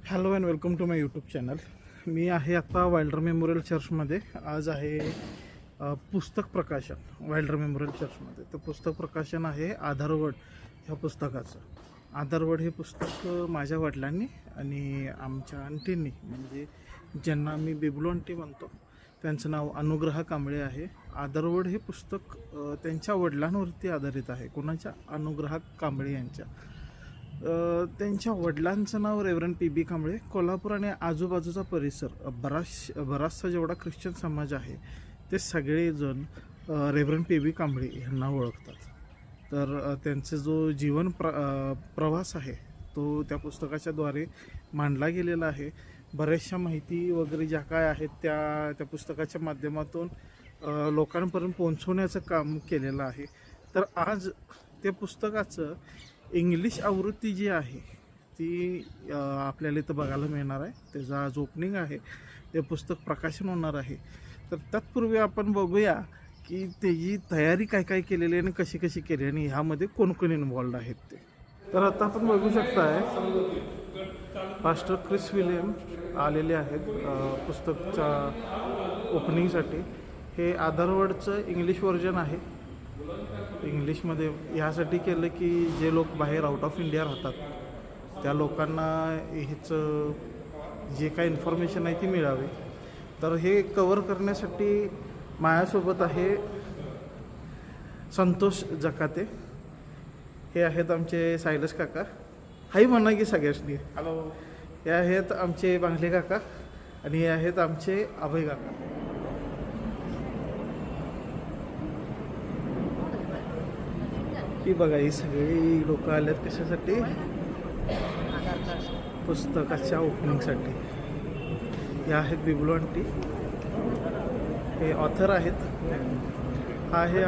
Hello and welcome to my YouTube channel. मी आहे आता वाइल्डर मेमोरियल चर्चमध्ये. आज आहे पुस्तक प्रकाशन वाइल्डर मेमोरियल चर्चमध्ये. तर पुस्तक प्रकाशन आहे आधारवड ह्या पुस्तकाचं. आधारवड हे पुस्तक माझ्या वडिलांनी आणि आमच्या आंटींनी, म्हणजे ज्यांना मी बिबलू आंटी म्हणतो, त्यांचं नाव अनुग्रहा कांबळे आहे. आधारवड हे पुस्तक त्यांच्या वडिलांवरती आधारित आहे. कोणाच्या? अनुग्रहा कांबळे यांच्या. त्यांच्या वडिलांचं नाव रेव्हरंड पी बी कांबळे. कोल्हापूर आणि आजूबाजूचा परिसर बराचसा जेवढा ख्रिश्चन समाज आहे ते सगळेजण रेव्हरंड पी बी कांबळे यांना ओळखतात. तर त्यांचा जो जीवन प्रवास आहे तो त्या पुस्तकाच्याद्वारे मांडला गेलेला आहे. बऱ्याचशा माहिती वगैरे ज्या काय आहेत त्या पुस्तकाच्या माध्यमातून लोकांपर्यंत पोहोचवण्याचं काम केलेलं आहे. तर आज त्या पुस्तकाचं इंग्लिश आवृत्ती जी आहे ती आपल्याला इथं बघायला मिळणार आहे. त्याचं आज ओपनिंग आहे. ते पुस्तक प्रकाशन होणार आहे. तर तत्पूर्वी आपण बघूया की त्याची तयारी काय काय केलेली आहे आणि कशी कशी केली आणि ह्यामध्ये कोण कोण इन्वॉल्ड आहेत ते. तर आता आपण बघू शकताय पास्टर क्रिस विलियम आलेले आहेत पुस्तकच्या ओपनिंगसाठी. हे आधारवडचं इंग्लिश व्हर्जन आहे. इंग्लिशमध्ये ह्यासाठी केलं की जे लोक बाहेर आउट ऑफ इंडिया राहतात त्या लोकांना ह्याचं जे काय इन्फॉर्मेशन आहे ती मिळावी. तर हे कवर करण्यासाठी माझ्यासोबत आहे संतोष जकाते. हे आहेत आमचे सायलस काका. हाही म्हणा की सगळ्यांनी हॅलो. हे आहेत आमचे बांगले काका आणि हे आहेत आमचे अभय काका. ही बघा, ही सगळी लोक आल्यात कशासाठी? पुस्तकाच्या ओपनिंगसाठी. या आहेत बिबलू आंटी, हे ऑथर आहेत. हा आहे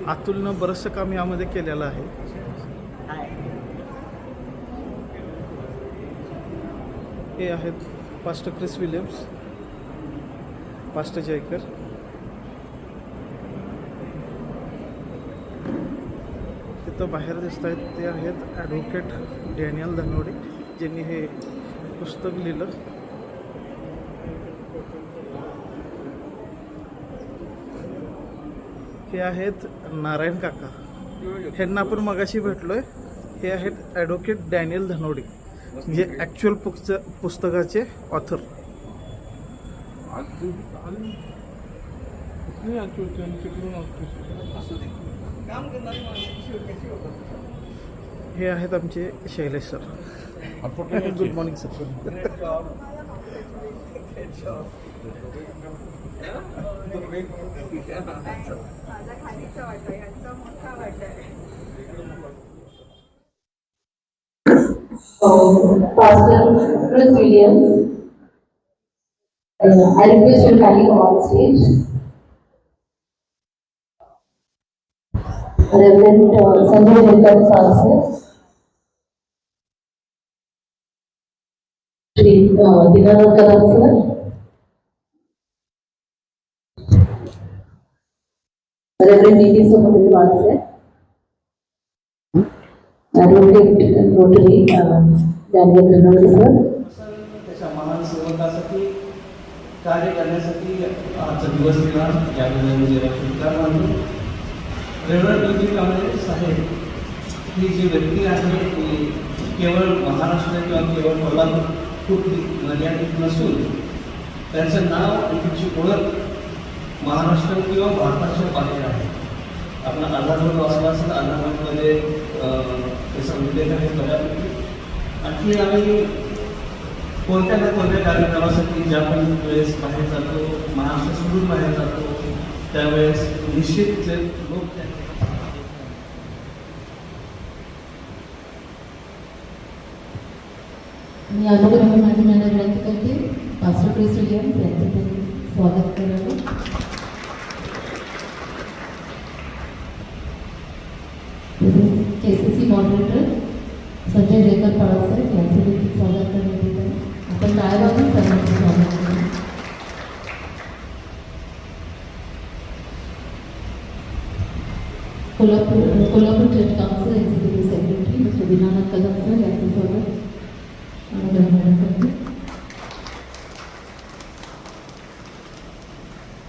अतुलनं बरंचसं काम यामध्ये केलेलं आहे. हे आहेत pastor Chris Williams, pastor Jayakar. तिथं बाहेर दिसत आहेत ते आहेत ॲडव्होकेट डॅनियल धनवडे, ज्यांनी हे पुस्तक लिहिलं. हे आहेत नारायण काका, ह्यांना आपण मगाशी भेटलोय. हे आहेत ॲडव्होकेट डॅनियल धनवडे, म्हणजे ॲक्च्युअल पुस्तकाचे ऑथर. हे आहेत आमचे Shailesh sir. Good morning sir. Pastor Chris Williams, I request you to kindly come on stage. Reverend Sanjay Jacob Francis, Shri Dinanath Karan sir, Reverend D.D. Sumadriwan sir, Advocate Rotary Daniel Dhanwade sir. त्याच्या महान सेवकासाठी कार्य करण्यासाठी आजचा दिवस दिला. यावेळी स्वीकार मानतो. रेव्हरंड पी बी कांबळे साहेब ही जी व्यक्ती आहे ती केवळ महाराष्ट्र किंवा केवळ कोल्हापूर मर्यादित नसून त्यांचं नाव आणि त्यांची ओळख महाराष्ट्र किंवा भारताच्या बाहेर आहे. आपला आधारवड वाचला असेल. आधारवडमध्ये त्याचा उल्लेख आहे बऱ्यापैकी. आणखी आम्ही कोणत्या ना कोणत्या कार्यक्रमासाठी ज्या पण वेळेस बाहेर जातो, महाराष्ट्र सोडून बाहेर जातो, त्यावेळेस निश्चित जे लोक मी अनुग्रह माध्यमांना विनंती करते पास्टर क्रिस विलियम्स यांचं त्यांनी स्वागत करावं. KCC मॉडरेटर संजय जेकर पाळसर यांचं देखील स्वागत करण्यात येत आहे. आपण टाळ्या वाजवून सर्वांचं स्वागत करू. Kolhapur church council executive secretary mister Dinanath Kadam sir यांचं स्वागत.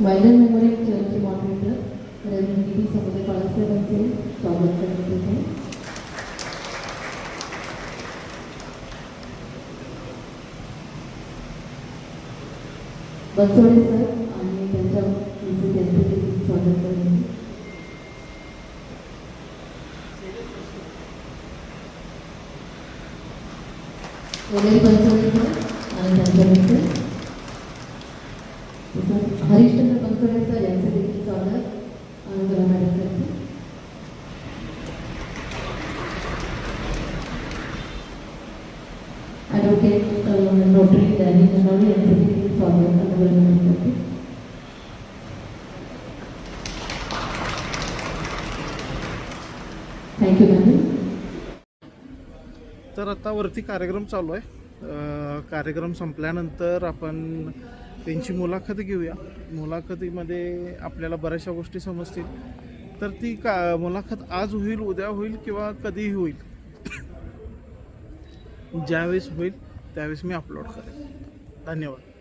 वायरल मेमोरियल चर्चचे मॉडरेटर रेव्हरंड डी.पी. समुदाय बाळासाहेबांचे स्वागत करण्यात येत आहे. बनसोडे सर आणि त्यांच्या मिसेस यांचे देखील स्वागत करण्यात येते. वगैरे बनसोडे सर आणि त्यांच्या मिसेस तसंच हरिश्चंद्र बनसोडे सर यांचे देखील स्वागत अनुग्रह मॅडम करते. ॲडव्होकेट नोटरी डॅनी जनवरी यांचे देखील स्वागत अनुग्रह मॅडम करते. Thank you madam. तर आता वरती कार्यक्रम चालू आहे. कार्यक्रम संपल्यानंतर आपण त्यांची मुलाखत घेऊया. मुलाखतीमध्ये आपल्याला बऱ्याचशा गोष्टी समजतील. तर ती मुलाखत आज होईल, उद्या होईल किंवा कधीही होईल. ज्यावेळेस होईल त्यावेळेस मी अपलोड करेन. धन्यवाद.